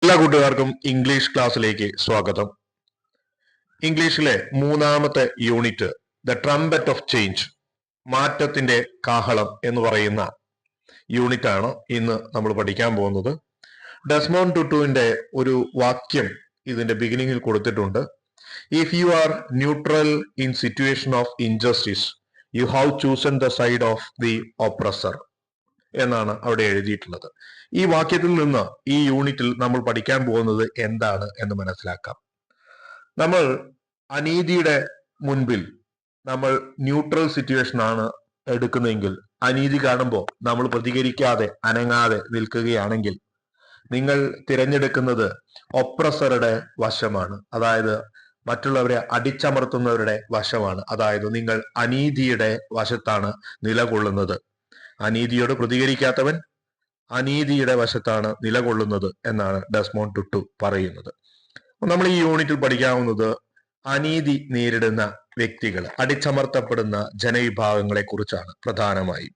എല്ലാ കൂട്ടുകാർക്കും ഇംഗ്ലീഷ് ക്ലാസ്സിലേക്ക് സ്വാഗതം. ഇംഗ്ലീഷിലെ മൂന്നാമത്തെ unit the trumpet of change, മാറ്റത്തിന്റെ കാഹളം എന്ന് പറയുന്ന യൂണിറ്റ് ആണ് ഇന്ന് നമ്മൾ പഠിക്കാൻ പോകുന്നത്. ഡെസ്മോണ്ട് ടുട്ടുവിന്റെ ഒരു വാക്യം ഇതിന്റെ ബിഗിനിങ്ങിൽ കൊടുത്തിട്ടുണ്ട്. If you are neutral in situation of injustice, you have chosen the side of the oppressor എന്നാണ് അവിടെ എഴുതിയിട്ടുള്ളത്. ഈ വാക്യത്തിൽ നിന്ന് ഈ യൂണിറ്റിൽ നമ്മൾ പഠിക്കാൻ പോകുന്നത് എന്താണ് എന്ന് മനസ്സിലാക്കാം. നമ്മൾ അനീതിയുടെ മുൻപിൽ നമ്മൾ ന്യൂട്രൽ സിറ്റുവേഷൻ ആണ് എടുക്കുന്നതെങ്കിൽ, അനീതി കാണുമ്പോൾ നമ്മൾ പ്രതികരിക്കാതെ അനങ്ങാതെ നിൽക്കുകയാണെങ്കിൽ നിങ്ങൾ തിരഞ്ഞെടുക്കുന്നത് ഒപ്രസറുടെ വശമാണ്, അതായത് മറ്റുള്ളവരെ അടിച്ചമർത്തുന്നവരുടെ വശമാണ്. അതായത് നിങ്ങൾ അനീതിയുടെ വശത്താണ് നിലകൊള്ളുന്നത്. അനീതിയോട് പ്രതികരിക്കാത്തവൻ അനീതിയുടെ വശത്താണ് നിലകൊള്ളുന്നത് എന്നാണ് ഡെസ്മോണ്ട് ടുട്ടു പറയുന്നത്. നമ്മൾ ഈ യൂണിറ്റിൽ പഠിക്കാവുന്നത് അനീതി നേരിടുന്ന വ്യക്തികൾ, അടിച്ചമർത്തപ്പെടുന്ന ജനവിഭാഗങ്ങളെ കുറിച്ചാണ് പ്രധാനമായും.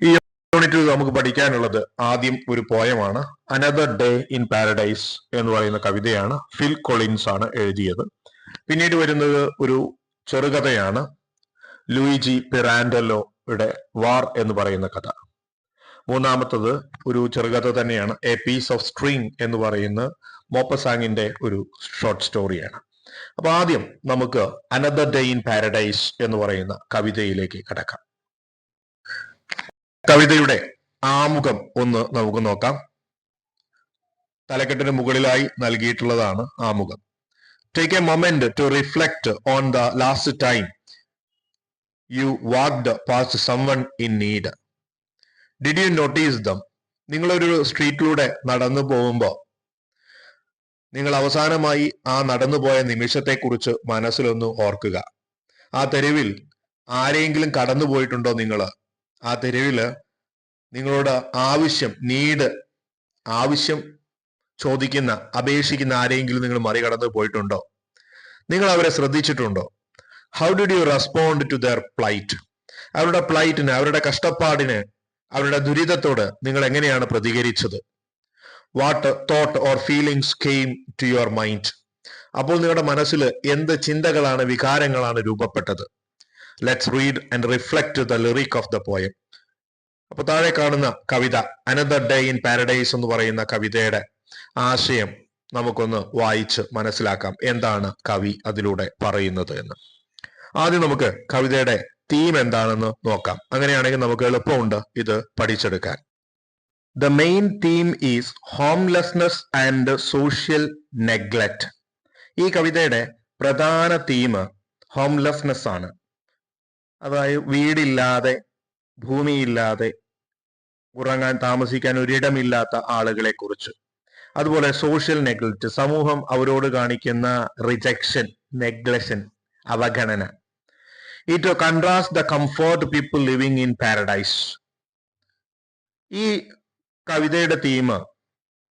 ഈ യൂണിറ്റിൽ നമുക്ക് പഠിക്കാനുള്ളത് ആദ്യം ഒരു പോയമാണ്. അനദർ ഡേ ഇൻ പാരഡൈസ് എന്ന് പറയുന്ന കവിതയാണ്. ഫിൽ കൊളിൻസ് ആണ് എഴുതിയത്. പിന്നീട് വരുന്നത് ഒരു ചെറുകഥയാണ്, ലൂയിജി പിറാൻഡലോയുടെ വാർ എന്ന് പറയുന്ന കഥ. മൂന്നാമത്തത് ഒരു ചെറുകഥ തന്നെയാണ്, എ പീസ് ഓഫ് സ്ട്രിങ് എന്ന് പറയുന്ന മോപ്പസാങ്ങിന്റെ ഒരു ഷോർട്ട് സ്റ്റോറിയാണ്. അപ്പൊ ആദ്യം നമുക്ക് അനദർ ഡേ ഇൻ പാരഡൈസ് എന്ന് പറയുന്ന കവിതയിലേക്ക് കടക്കാം. കവിതയുടെ ആമുഖം ഒന്ന് നമുക്ക് നോക്കാം. തലക്കെട്ടിന് മുകളിലായി നൽകിയിട്ടുള്ളതാണ് ആമുഖം. Take A moment to reflect on the last time you walked past someone in need. Did you notice them? നിങ്ങളൊരു സ്ട്രീറ്റിലൂടെ നടന്നു പോകുമ്പോൾ നിങ്ങൾ അവസാനമായി ആ നടന്നുപോയ നിമിഷത്തെക്കുറിച്ച് മനസ്സിലൊന്ന് ഓർക്കുക. ആ തെരുവിൽ ആരെങ്കിലും കടന്നു പോയിട്ടുണ്ടോ? നിങ്ങൾ ആ തെരുവില് നിങ്ങളോട് ആവശ്യം ചോദിക്കുന്ന, അപേക്ഷിക്കുന്ന ആരെങ്കിലും നിങ്ങൾ മറികടന്നു പോയിട്ടുണ്ടോ? നിങ്ങൾ അവരെ ശ്രദ്ധിച്ചിട്ടുണ്ടോ? How did you respond to their plight? അവരുടെ പ്ലൈറ്റിന്, അവരുടെ കഷ്ടപ്പാടിന്, അവരുടെ ദുരിതത്തോട് നിങ്ങൾ എങ്ങനെയാണ് പ്രതികരിച്ചത്? What thought or feelings came to your mind? അപ്പോൾ നിങ്ങളുടെ മനസ്സിൽ എന്ത് ചിന്തകളാണ്, വികാരങ്ങളാണ് രൂപപ്പെട്ടത്? Let's read and reflect the lyric of the poem. അപ്പൊ താഴെ കാണുന്ന കവിത അനദർ ഡേ ഇൻ പാരഡൈസ് എന്ന് പറയുന്ന കവിതയുടെ ആശയം നമുക്കൊന്ന് വായിച്ച് മനസ്സിലാക്കാം, എന്താണ് കവി അതിലൂടെ പറയുന്നത് എന്ന്. ആദ്യം നമുക്ക് കവിതയുടെ തീം എന്താണെന്ന് നോക്കാം. അങ്ങനെയാണെങ്കിൽ നമുക്ക് എളുപ്പമുണ്ട് ഇത് പഠിച്ചെടുക്കാൻ. The main theme is homelessness and social neglect. ഈ കവിതയുടെ പ്രധാന തീം ഹോംലെസ്നെസ് ആണ്. അതായത് വീടില്ലാതെ, ഭൂമിയില്ലാതെ, ഉറങ്ങാൻ, താമസിക്കാൻ ഒരിടമില്ലാത്ത ആളുകളെ കുറിച്ച്. അതുപോലെ സോഷ്യൽ നെഗ്ലക്ട്, സമൂഹം അവരോട് കാണിക്കുന്ന റിജക്ഷൻ, നെഗ്ലഷൻ, അവഗണന. It contrasts the comfort people living in paradise. ഈ കവിതയുടെ തീം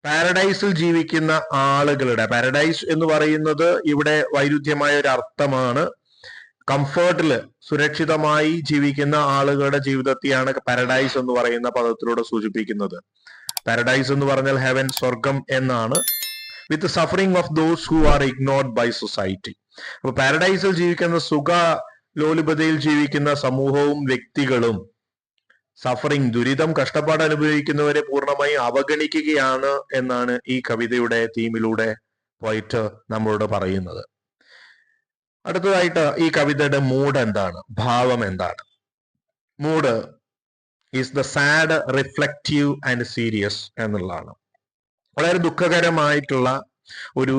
പാരഡൈസിൽ ജീവിക്കുന്ന ആളുകളുടെ, പാരഡൈസ് എന്ന് പറയുന്നത് ഇവിടെ വൈരുദ്ധ്യമായ ഒരു അർത്ഥമാണ്. കംഫർട്ടില്, സുരക്ഷിതമായി ജീവിക്കുന്ന ആളുകളുടെ ജീവിതത്തെയാണ് പാരഡൈസ് എന്ന് പറയുന്ന പദത്തിലൂടെ സൂചിപ്പിക്കുന്നത്. പാരഡൈസ് എന്ന് പറഞ്ഞാൽ ഹെവൻ, സ്വർഗം എന്നാണ്. With suffering of those who are ignored by society. അപ്പൊ പാരഡൈസിൽ ജീവിക്കുന്ന, ലോലുപതയിൽ ജീവിക്കുന്ന സമൂഹവും വ്യക്തികളും സഫറിങ്, ദുരിതം, കഷ്ടപ്പാട് അനുഭവിക്കുന്നവരെ പൂർണ്ണമായും അവഗണിക്കുകയാണ് എന്നാണ് ഈ കവിതയുടെ തീമിലൂടെ പോയിട്ട് നമ്മളോട് പറയുന്നത്. അടുത്തതായിട്ട് ഈ കവിതയുടെ മൂഡ് എന്താണ്, ഭാവം എന്താണ്? Mood is the sad, reflective and serious എന്നുള്ളതാണ്. വളരെ ദുഃഖകരമായിട്ടുള്ള ഒരു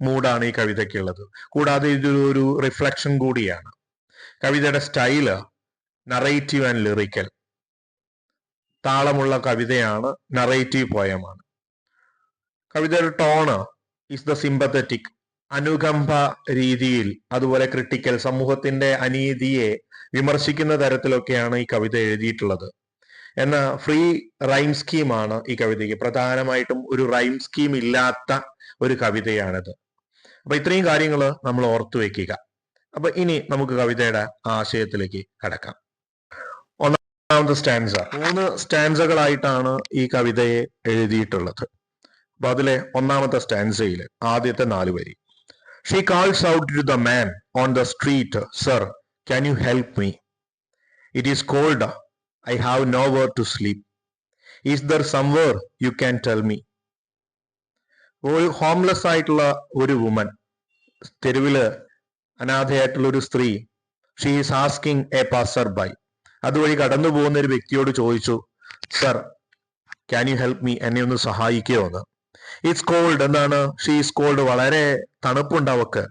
മൂഡാണ് ഈ കവിതയ്ക്കുള്ളത്. കൂടാതെ ഇതൊരു റിഫ്ലക്ഷൻ കൂടിയാണ്. കവിതയുടെ സ്റ്റൈല് നറേറ്റീവ് ആൻഡ് ലിറിക്കൽ. താളമുള്ള കവിതയാണ്, നറേറ്റീവ് പോയമാണ്. കവിതയുടെ ടോണ് ഈസ് ദ സിമ്പത്തറ്റിക്, അനുകമ്പ രീതിയിൽ. അതുപോലെ ക്രിട്ടിക്കൽ, സമൂഹത്തിന്റെ അനീതിയെ വിമർശിക്കുന്ന തരത്തിലൊക്കെയാണ് ഈ കവിത എഴുതിയിട്ടുള്ളത്. എന്നാൽ ഫ്രീ റൈം സ്കീമാണ് ഈ കവിതയ്ക്ക്. പ്രധാനമായിട്ടും ഒരു റൈം സ്കീം ഇല്ലാത്ത ഒരു കവിതയാണിത്. അപ്പൊ ഇത്രയും കാര്യങ്ങൾ നമ്മൾ ഓർത്തു വെക്കുക. അപ്പൊ ഇനി നമുക്ക് കവിതയുടെ ആശയത്തിലേക്ക് കടക്കാം. ഒന്നാമത്തെ സ്റ്റാൻസ, 3 സ്റ്റാൻസകളായിട്ടാണ് ഈ കവിതയെ എഴുതിയിട്ടുള്ളത്. അപ്പൊ അതിലെ ഒന്നാമത്തെ സ്റ്റാൻസയിൽ ആദ്യത്തെ 4 വരി. She calls out to the man on the street, sir, can you help me? It is called, I have nowhere to sleep. Is there somewhere you can tell me? ഒരു ഹോംലെസ് ആയിട്ടുള്ള ഒരു വുമൻ, തെരുവില് അനാഥയായിട്ടുള്ള ഒരു സ്ത്രീ, she is asking A passer by, അതുവഴി കടന്നു പോകുന്ന ഒരു വ്യക്തിയോട് ചോദിച്ചു, sir, can you help me, എന്നെ ഒന്ന് സഹായിക്കുമോ എന്ന്. ഇറ്റ്സ് കോൾഡ്, എന്താണ്? ഷീ ഈസ് കോൾഡ്, വളരെ തണുപ്പുണ്ട് അവക്ക്.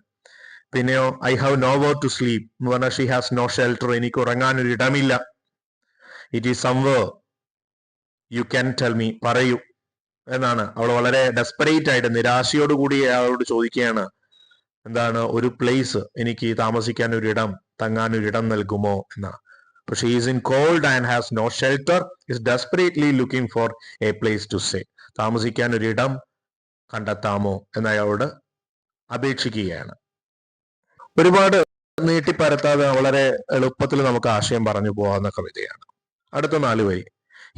പിന്നെയോ I have nowhere to sleep എന്ന് പറഞ്ഞാൽ ഷീ ഹാസ് നോ ഷെൽട്ടർ, എനിക്ക് ഉറങ്ങാൻ ഒരു ഇടമില്ല. It is somewhere you can tell me, പറയൂ എന്നാണ്. അവൾ വളരെ ഡെസ്പറേറ്റ് ആയിട്ട് നിരാശയോടുകൂടി അയാളോട് ചോദിക്കുകയാണ്, എന്താണ്, ഒരു പ്ലേസ്, എനിക്ക് താമസിക്കാൻ ഒരു ഇടം, തങ്ങാൻ ഒരു ഇടം നൽകുമോ എന്നാണ്. But she is in cold and has no shelter, is desperately looking for a place to stay. താമസിക്കാൻ ഒരു ഇടം കണ്ടെത്താമോ എന്ന് അയാളോട് അപേക്ഷിക്കുകയാണ്. ഒരുപാട് നീട്ടിപ്പരത്താതെ വളരെ എളുപ്പത്തിൽ നമുക്ക് ആശയം പറഞ്ഞു പോകാവുന്ന കവിതയാണ്. അടുത്ത 4 വരി.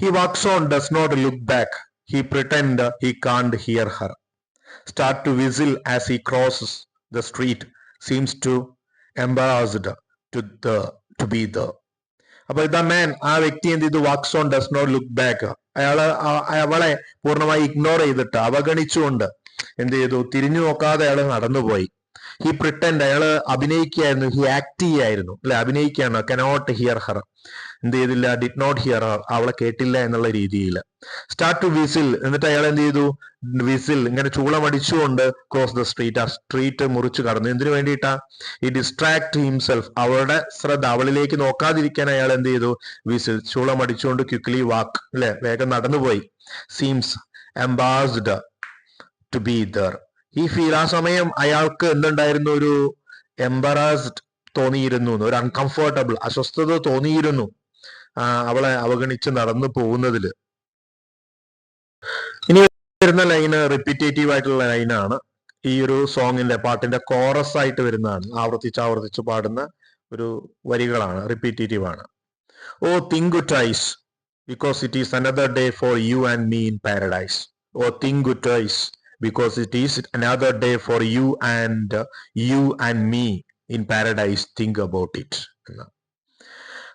He walks on, does not look back. He pretend he can't hear her. Start to whistle as he crosses the street. Seems to embarrassed to be there. അപ്പൊ ദ മാൻ, ആ വ്യക്തി എന്ത് ചെയ്തു? Wax on, does not look back. അവളെ പൂർണ്ണമായി ignore ചെയ്തിട്ട്, അവഗണിച്ചുകൊണ്ട് എന്ത് ചെയ്തു? തിരിഞ്ഞു നോക്കാതെ അയാൾ നടന്നുപോയി. ഹി പ്രിട്ടൻഡ്, അയാള് അഭിനയിക്കുകയായിരുന്നു. ഹി ആക്ട് ചെയ്യായിരുന്നു, അല്ലെ, അഭിനയിക്കുകയാണ്. കനോട്ട് ഹിയർ ഹർ, എന്ത് ചെയ്തില്ല? ഡിഡ് നോട്ട് ഹിയർ ഹർ, അവളെ കേട്ടില്ല എന്നുള്ള രീതിയിൽ. സ്റ്റാർട്ട് ടു വിസിൽ, എന്നിട്ട് അയാൾ എന്ത് ചെയ്തു? വിസിൽ, ഇങ്ങനെ ചൂളമടിച്ചുകൊണ്ട് ക്രോസ് ദ സ്ട്രീറ്റ്, ആ സ്ട്രീറ്റ് മുറിച്ചു കടന്നു. എന്തിനു വേണ്ടിയിട്ടാ? ഈ ഡിസ്ട്രാക്ട് ഹിംസെൽഫ്, അവളുടെ ശ്രദ്ധ അവളിലേക്ക് നോക്കാതിരിക്കാൻ അയാൾ എന്ത് ചെയ്തു? വിസിൽ, ചൂളമടിച്ചുകൊണ്ട് ക്വിക്ലി വാക്ക്, അല്ലെ, വേഗം നടന്നുപോയി. Seems embarrassed to be there. ഈ ഫീൽ, ആ സമയം അയാൾക്ക് എന്തുണ്ടായിരുന്നു? ഒരു എംബറാസ്ഡ് തോന്നിയിരുന്നു, ഒരു അൺകംഫർട്ടബിൾ, അസ്വസ്ഥത തോന്നിയിരുന്നു അവളെ അവഗണിച്ച് നടന്നു പോകുന്നതില്. ഇനി വരുന്ന ലൈന് റിപ്പീറ്റേറ്റീവ് ആയിട്ടുള്ള ലൈനാണ്. ഈ ഒരു സോങ്ങിന്റെ പാട്ടിന്റെ കോറസ് ആയിട്ട് വരുന്നതാണ്. ആവർത്തിച്ച് പാടുന്ന ഒരു വരികളാണ്, റിപ്പീറ്റേറ്റീവ് ആണ്. Oh think twice because it is another day for you and me in paradise. Oh think twice because it is another day for you and me in paradise. Think about it.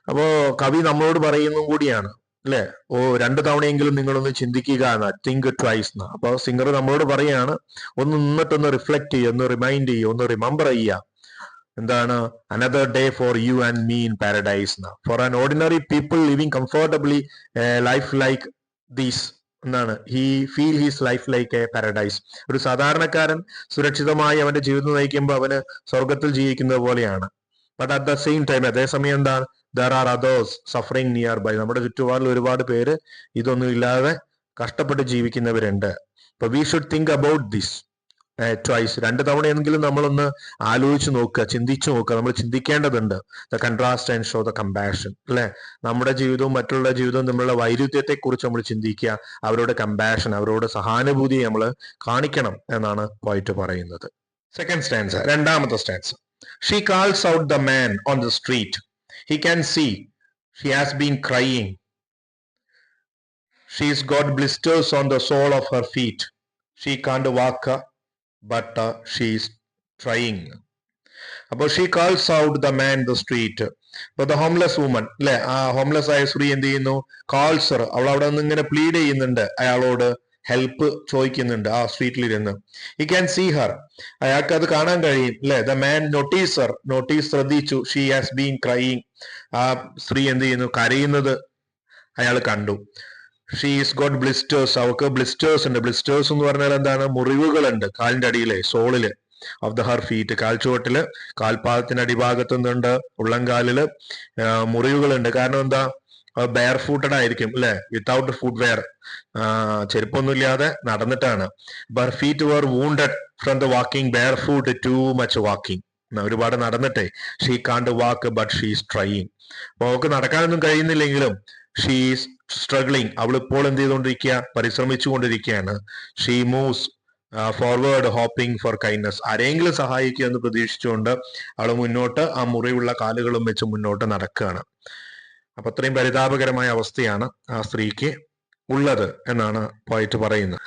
അപ്പോ കവി നമ്മളോട് പറയുന്നതും കൂടിയാണ്, അല്ലെ? ഓ 2 തവണയെങ്കിലും നിങ്ങളൊന്ന് ചിന്തിക്കുക എന്ന, തിങ്ക് ട്വൈസ് എന്ന. അപ്പൊ സിംഗർ നമ്മളോട് പറയാണ്, ഒന്ന് നിന്നിട്ടൊന്ന് റിഫ്ലക്ട് ചെയ്യുക, ഒന്ന് റിമൈൻഡ് ചെയ്യുക, ഒന്ന് റിമെമ്പർ ചെയ്യുക. എന്താണ്? Another day for you and me in paradise എന്ന. For an ordinary people living comfortably life like these എന്നാണ്. He feel his life like a paradise. ഒരു സാധാരണക്കാരൻ സുരക്ഷിതമായി അവന്റെ ജീവിതം നയിക്കുമ്പോൾ അവന് സ്വർഗത്തിൽ ജീവിക്കുന്നത് പോലെയാണ്. But at the same time, അതേസമയം എന്താണ്? There are others suffering nearby. നമ്മുടെ ചുറ്റുപാടിൽ ഒരുപാട് പേര് ഇതൊന്നും ഇല്ലാതെ കഷ്ടപ്പെട്ട് ജീവിക്കുന്നവരുണ്ട്. അപ്പൊ we should think about this twice. 2 തവണയെങ്കിലും നമ്മളൊന്ന് ആലോചിച്ച് നോക്കുക, ചിന്തിച്ചു നോക്കുക. നമ്മൾ ചിന്തിക്കേണ്ടതുണ്ട്. The contrast and show the compassion, അല്ലെ? നമ്മുടെ ജീവിതവും മറ്റുള്ള ജീവിതവും തമ്മിലുള്ള വൈരുദ്ധ്യത്തെ കുറിച്ച് നമ്മൾ ചിന്തിക്കുക. അവരോട് കമ്പാഷൻ, അവരോട് സഹാനുഭൂതി നമ്മൾ കാണിക്കണം എന്നാണ് പോയിറ്റ് പറയുന്നത്. സെക്കൻഡ് സ്റ്റാൻസ, രണ്ടാമത്തെ stanza. She calls out the man on the street. He can see she has been crying. She's got blisters on the sole of her feet. She can't walk but she is trying. അപ്പോൾ she calls out the man the street. അപ്പൊ the homeless woman, അല്ലെ, ആ homeless ആയ സ്ത്രീ എന്ത് ചെയ്യുന്നു? കാൾസർ, അവൾ അവിടെ നിന്ന് ഇങ്ങനെ പ്ലീഡ് ചെയ്യുന്നുണ്ട്, അയാളോട് ഹെൽപ്പ് ചോദിക്കുന്നുണ്ട് ആ സ്ട്രീറ്റിലിരുന്ന്. ഹി ക്യാൻ സീ ഹർ, അയാൾക്ക് അത് കാണാൻ കഴിയും, അല്ലെ? ദ മാൻ നോട്ടീസർ, നോട്ടീസ്, ശ്രദ്ധിച്ചു. ഷീ ഹാസ് ബീൻ ക്രൈയിങ്, ആ സ്ത്രീ എന്ത് ചെയ്യുന്നു? കരയുന്നത് അയാൾ കണ്ടു. ഷീസ് ഗോട്ട് ബ്ലിസ്റ്റേഴ്സ്, അവൾക്ക് ബ്ലിസ്റ്റേഴ്സ് ഉണ്ട്. ബ്ലിസ്റ്റേഴ്സ് എന്ന് പറഞ്ഞാൽ എന്താണ്? മുറിവുകളുണ്ട് കാലിന്റെ അടിയിലെ, സോളില് ഓഫ് ദ ഹർ ഫീറ്റ്, കാൽച്ചുവട്ടില്, കാൽപാദത്തിന്റെ അടിഭാഗത്ത് നിന്നുണ്ട്, ഉള്ളംകാലില് മുറിവുകളുണ്ട്. കാരണം എന്താ? ബെയർ ഫൂട്ടഡ് ആയിരിക്കും, അല്ലെ? വിത്തൗട്ട് ഫുഡ് വെയർ, ചെരുപ്പൊന്നുമില്ലാതെ നടന്നിട്ടാണ്. Her feet were wounded from the walking, barefoot, too much walking, ഒരുപാട് നടന്നിട്ടേ. She can't walk but she's trying. അപ്പൊ അവൾക്ക് നടക്കാനൊന്നും കഴിയുന്നില്ലെങ്കിലും ഷീസ് സ്ട്രഗ്ലിംഗ്, അവൾ ഇപ്പോൾ എന്ത് ചെയ്തുകൊണ്ടിരിക്കുക? പരിശ്രമിച്ചു കൊണ്ടിരിക്കുകയാണ്. She moves forward hoping for kindness, ആരെങ്കിലും സഹായിക്കുക എന്ന് പ്രതീക്ഷിച്ചുകൊണ്ട് അവൾ മുന്നോട്ട് ആ മുറിവുള്ള കാലുകളും വെച്ച് മുന്നോട്ട് നടക്കുകയാണ്. അപ്പൊ അത്രയും പരിതാപകരമായ അവസ്ഥയാണ് ആ സ്ത്രീക്ക് ഉള്ളത് എന്നാണ് പോയിട്ട് പറയുന്നത്.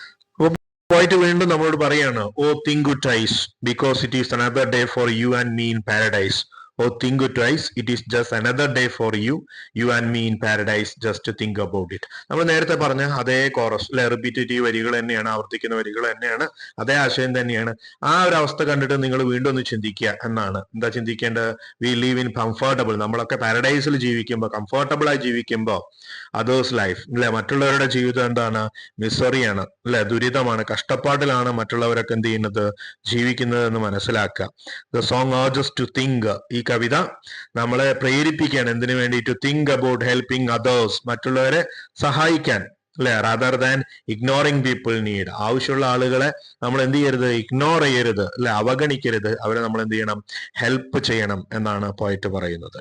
പോയിട്ട് വീണ്ടും നമ്മളോട് പറയാണ്, oh think good twice because it is another day for you and me in paradise. Oh think good twice it is just another day for you and me in paradise, just think about it. നമ്മൾ നേരത്തെ പറഞ്ഞ അതേ chorus അല്ലെ, repetitive വരികൾ തന്നെയാണ്, ആവർത്തിക്കുന്ന വരികൾ തന്നെയാണ്, അതേ ആശയം തന്നെയാണ്. ആ ഒരു അവസ്ഥ കണ്ടിട്ട് നിങ്ങൾ വീണ്ടും ഒന്ന് ചിന്തിക്കുക എന്നാണ്. എന്താ ചിന്തിക്കേണ്ടത്? We live in comfortable. നമ്മളൊക്കെ പാരഡൈസിൽ ജീവിക്കുമ്പോൾ, കംഫർട്ടബിൾ ആയി ജീവിക്കുമ്പോൾ, അതേഴ്സ് ലൈഫ് അല്ലെ, മറ്റുള്ളവരുടെ ജീവിതം എന്താണ്? മിസറിയാണ് അല്ലെ, ദുരിതമാണ്, കഷ്ടപ്പാടിലാണ് മറ്റുള്ളവരൊക്കെ എന്ത് ചെയ്യുന്നത്? ജീവിക്കുന്നത് എന്ന് മനസ്സിലാക്കുക. The song urges to think. ഈ കവിത നമ്മളെ പ്രേരിപ്പിക്കുകയാണ് എന്തിനു വേണ്ടി? To think about helping others, മറ്റുള്ളവരെ സഹായിക്കാൻ അല്ലെ, rather than ignoring people need. ആവശ്യമുള്ള ആളുകളെ നമ്മൾ എന്ത് ചെയ്യരുത്? ഇഗ്നോർ ചെയ്യരുത് അല്ലെ, അവഗണിക്കരുത്. അവരെ നമ്മൾ എന്ത് ചെയ്യണം? ഹെൽപ്പ് ചെയ്യണം എന്നാണ് പോയിട്ട് പറയുന്നത്.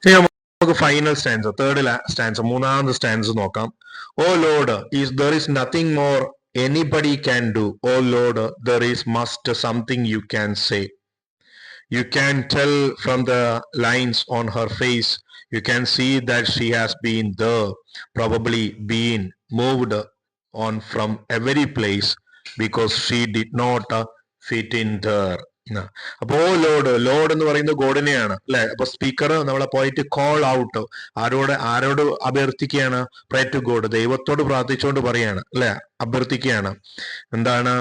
നമുക്ക് ഫൈനൽ സ്റ്റാൻസ്, തേർഡ് സ്റ്റാൻസ്, മൂന്നാമത്തെ സ്റ്റാൻസ് നോക്കാം. ഓ Lord, there is nothing more anybody can do. Oh Lord, there is must something you can say. You can tell from the lines on her face. You can see that she has been there, probably been moved on from every place because she did not fit in there. അപ്പോ load എന്ന് പറയുന്നത് ഗോഡിനെയാണ് അല്ലെ. അപ്പൊ speaker നമ്മളെ പോയിട്ട് call out, ആരോട് അഭ്യർത്ഥിക്കുകയാണ്? Pray to God, ദൈവത്തോട് പ്രാർത്ഥിച്ചുകൊണ്ട് പറയാണ് അല്ലെ, അഭ്യർത്ഥിക്കുകയാണ്. എന്താണ്?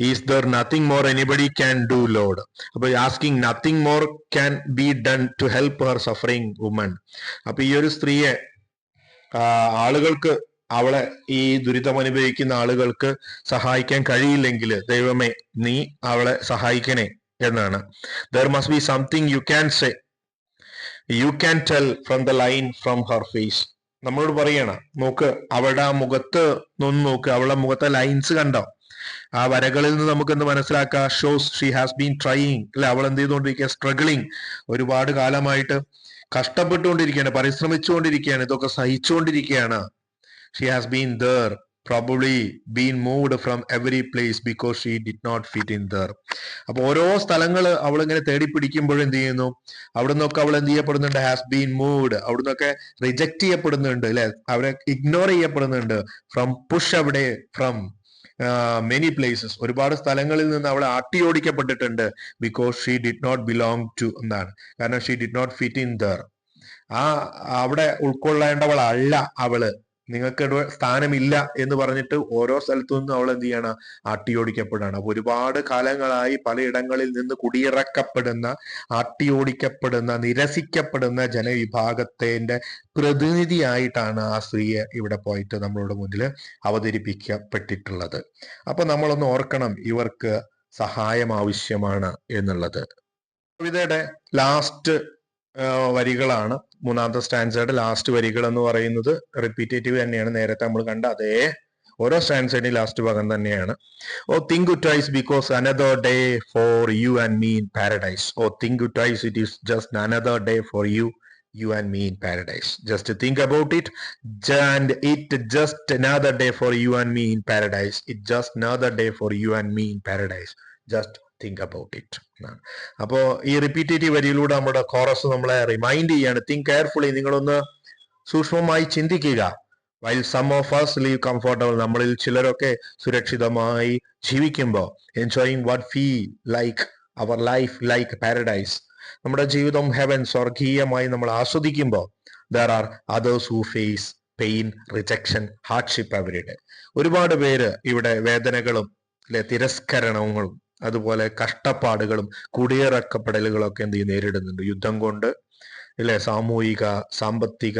Is there nothing more anybody can do lord. അപ്പൊ asking nothing more can be done to help her suffering woman. അപ്പൊ ഈ ഒരു സ്ത്രീയെ ആളുകൾക്ക്, അവളെ ഈ ദുരിതം അനുഭവിക്കുന്ന ആളുകൾക്ക് സഹായിക്കാൻ കഴിയില്ലെങ്കിൽ ദൈവമേ നീ അവളെ സഹായിക്കണേ എന്നാണ്. There must be something you can say, you can tell from the line from her face. നമ്മളോട് പറയണം, നോക്ക് അവളുടെ ആ മുഖത്ത് നിന്ന് നോക്ക്, അവളുടെ മുഖത്തെ ലൈൻസ് കണ്ടോ? ആ വരകളിൽ നിന്ന് നമുക്ക് എന്ത് മനസ്സിലാക്കാം? Shows she has been trying അല്ലെ, അവൾ എന്ത് ചെയ്തുകൊണ്ടിരിക്കുക? സ്ട്രഗിളിങ്, ഒരുപാട് കാലമായിട്ട് കഷ്ടപ്പെട്ടുകൊണ്ടിരിക്കുകയാണ്, പരിശ്രമിച്ചുകൊണ്ടിരിക്കുകയാണ്, ഇതൊക്കെ സഹിച്ചുകൊണ്ടിരിക്കുകയാണ്. She has been there, probably been moved from every place because she did not fit in there. അപ്പൊ ഓരോ സ്ഥലങ്ങൾ അവൾ ഇങ്ങനെ തേടി പിടിക്കുമ്പോഴും എന്ത് ചെയ്യുന്നു? അവിടെ നിന്നൊക്കെ അവൾ എന്ത് ചെയ്യപ്പെടുന്നുണ്ട്? ഹാസ് ബീൻ മൂവ്ഡ്, അവിടെ നിന്നൊക്കെ റിജക്ട് ചെയ്യപ്പെടുന്നുണ്ട് അല്ലെ, അവരെ ഇഗ്നോർ ചെയ്യപ്പെടുന്നുണ്ട്. ഫ്രം പുഷ് അവിടെ, ഫ്രം മെനി പ്ലേസസ്, ഒരുപാട് സ്ഥലങ്ങളിൽ നിന്ന് അവൾ ആട്ടിയോടിക്കപ്പെട്ടിട്ടുണ്ട്. Because she did not belong to എന്നാണ്, കാരണം she did not fit in there. അവിടെ ഉൾക്കൊള്ളേണ്ടവളല്ല അവള്, നിങ്ങൾക്ക് സ്ഥാനമില്ല എന്ന് പറഞ്ഞിട്ട് ഓരോ സ്ഥലത്തു നിന്നും അവൾ എന്ത് ചെയ്യണം? ആട്ടിയോടിക്കപ്പെടുകയാണ്. അപ്പൊ ഒരുപാട് കാലങ്ങളായി പലയിടങ്ങളിൽ നിന്ന് കുടിയിറക്കപ്പെടുന്ന, ആട്ടിയോടിക്കപ്പെടുന്ന, നിരസിക്കപ്പെടുന്ന ജനവിഭാഗത്തിന്റെ പ്രതിനിധിയായിട്ടാണ് ആ സ്ത്രീയെ ഇവിടെ പോയിട്ട് നമ്മളോട് മുന്നിൽ അവതരിപ്പിക്കപ്പെട്ടിട്ടുള്ളത്. അപ്പൊ നമ്മളൊന്ന് ഓർക്കണം, ഇവർക്ക് സഹായം ആവശ്യമാണ് എന്നുള്ളത്. കവിതയുടെ ലാസ്റ്റ് വരികളാണ്, മൂന്നാമത്തെ സ്റ്റാൻസയുടെ ലാസ്റ്റ് വരികൾ എന്ന് പറയുന്നത് റിപ്പീറ്റേറ്റീവ് തന്നെയാണ്, നേരത്തെ നമ്മൾ കണ്ട അതേ ഓരോ സ്റ്റാൻസയുടെയും ലാസ്റ്റ് ഭാഗം തന്നെയാണ്. Oh think twice because another day for you and me in paradise. Oh think twice, it is just another day for you and me in paradise. Just to think about it, and it just another day for you and me in paradise. It just another day for you and me in paradise. Just think about it. അപ്പോ ഈ repetitive വരിയിലൂടെ നമ്മുടെ chorus നമ്മളെ remind ചെയ്യാണ്, think carefully, നിങ്ങളൊന്ന് സൂക്ഷ്മമായി ചിന്തിക്കുക. While some of us live comfortable, നമ്മളിൽ ചിലരൊക്കെ സുരക്ഷിതമായി ജീവിക്കുമ്പോൾ, enjoying what feel like our life like paradise, നമ്മുടെ ജീവിതം ഹെവൻ, സ്വർഗീയമായി നമ്മൾ ആസ്വദിക്കുമ്പോൾ, there are others who face pain, rejection, hardship every day. ഒരുപാട് പേര് ഇവിടെ വേദനകളും അല്ലെ, തിരസ്കരണങ്ങളും, അതുപോലെ കഷ്ടപ്പാടുകളും കുടിയിറക്കപ്പെടലുകളും ഒക്കെ എന്ത് നേരിടുന്നുണ്ട്. യുദ്ധം കൊണ്ട് അല്ലെ, സാമൂഹിക സാമ്പത്തിക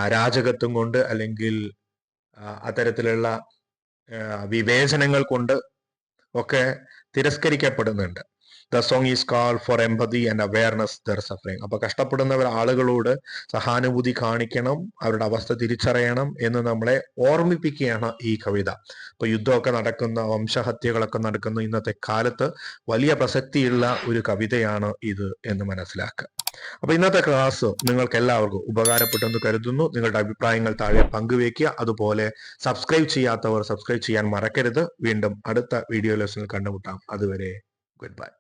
അരാജകത്വം കൊണ്ട്, അല്ലെങ്കിൽ അത്തരത്തിലുള്ള വിവേചനങ്ങൾ കൊണ്ട് ഒക്കെ തിരസ്കരിക്കപ്പെടുന്നുണ്ട്. The song is called for empathy and awareness their suffering. അപ്പൊ കഷ്ടപ്പെടുന്നവർ ആളുകളോട് സഹാനുഭൂതി കാണിക്കണം, അവരുടെ അവസ്ഥ തിരിച്ചറിയണം എന്ന് നമ്മളെ ഓർമ്മിപ്പിക്കുകയാണ് ഈ കവിത. ഇപ്പൊ യുദ്ധമൊക്കെ നടക്കുന്ന, വംശഹത്യകളൊക്കെ നടക്കുന്ന ഇന്നത്തെ കാലത്ത് വലിയ പ്രസക്തിയുള്ള ഒരു കവിതയാണ് ഇത് എന്ന് മനസ്സിലാക്കുക. അപ്പൊ ഇന്നത്തെ ക്ലാസ് നിങ്ങൾക്ക് എല്ലാവർക്കും ഉപകാരപ്പെട്ടെന്ന് കരുതുന്നു. നിങ്ങളുടെ അഭിപ്രായങ്ങൾ താഴെ പങ്കുവെക്കുക. അതുപോലെ സബ്സ്ക്രൈബ് ചെയ്യാത്തവർ സബ്സ്ക്രൈബ് ചെയ്യാൻ മറക്കരുത്. വീണ്ടും അടുത്ത വീഡിയോ ലെസണിൽ കണ്ടുമുട്ടാം. അതുവരെ ഗുഡ് ബൈ.